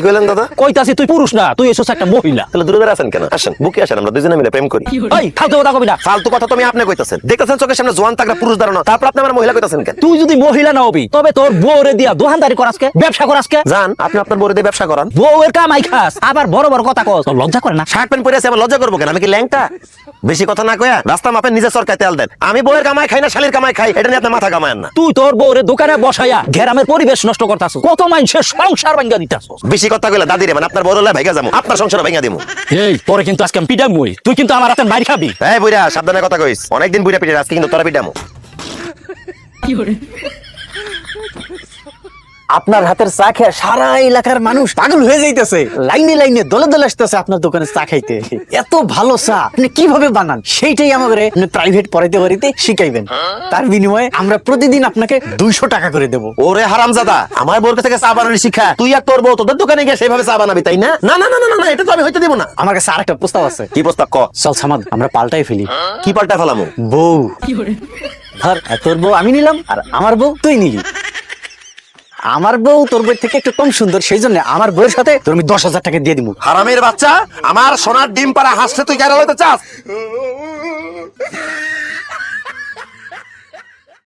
কি কইলেন দাদা? কইতাছি তুই পুরুষ না, তুই এসেছ একটা মহিলা। তাহলে দূরে বেড়ে আছেন কেন? আসেন বুকে আসেন, আমরা দুজনে মিলে প্রেম করি। এই ফালতু কথা কবি না। ফালতু কথা তুমি আপনি কইতাছেন, দেখতেছেন চোখের সামনে জোয়ান তাগড়া পুরুষ দাঁড়ানো, তারপর আপনি আমার মহিলা কইতাছেন কেন? তুই যদি মহিলা না হবি তবে তোর বউরে দিয়া দোকানদারি করাসকে, ব্যবসা করাসকে। জান আপনি আপনার বউরে দিয়ে ব্যবসা করান, বউয়ের কামাই খাস, আবার বড় বড় কথা কস, তোর লজ্জা করে না? শার্ট প্যান্ট পরে আছে, আবার লজ্জা করবো কেন? আমি কি ল্যাংটা? বেশি কথা না কয়া রাস্তা মাপেন, নিজের সরকার তেল দেন। আমি বউয়ের কামাই খাই না শালির কামাই খাই, এটা নিয়ে আপনি মাথা কামায়েন না। তুই তোর বউরে দোকানে বসাইয়া গ্রামের পরিবেশ নষ্ট করতাছ, কত মানুষের সংসার ভাঙ্গা দিতাছ। বেশি কথা কইলে দাদি রে, মানে আপনার বড় লাই ভাইগা যাবো, আপনার সংসার ভাইগা দিমু। এই পরে কিন্তু আজকে আমি পিটামই, তুই কিন্তু আমার হাতে মাইর খাবি। এই বুইড়া সাবধানে কথা কইস, অনেকদিন বুইড়া পিটে, আজকে কিন্তু তোরা পিটামু। আপনার হাতের চা খেয়ে সারা এলাকার মানুষ পাগল হয়ে যাইতেছে, লাইনে লাইনে দলে দলে আসতেছে আপনার দোকানে চা খাইতে। এত ভালো চা আপনি কিভাবে বানান সেইটাই আমাদের প্রাইভেট পড়াইতে পারিতে শিখাইবেন। তার বিনিময়ে আমরা প্রতিদিন আপনাকে 200 টাকা করে দেব। ওরে হারামজাদা, আমার বউর কাছে চা বানানোর শিক্ষা, তুই আর তোর বউ তোদের দোকানে গিয়ে সেভাবে চা বানাবি, তাই না? না না না না না, এটা তো আমি হইতে দিব না। আমার কাছে আরেকটা প্রস্তাব আছে। কি প্রস্তাব ক? চল সামাদ আমরা পাল্টাই ফেলি। কি পাল্টা ফেলামু? বউ ধর, তোর বউ আমি নিলাম আর আমার বউ তুই নিলি। আমার বউ তোর বই থেকে একটু কম সুন্দর, সেই জন্য আমার বউয়ের সাথে তোর আমি 10,000 টাকা দিয়ে দিব। হারামের বাচ্চা, আমার সোনার ডিম পাড়া হাসছে তুই কেন হইতে চাস?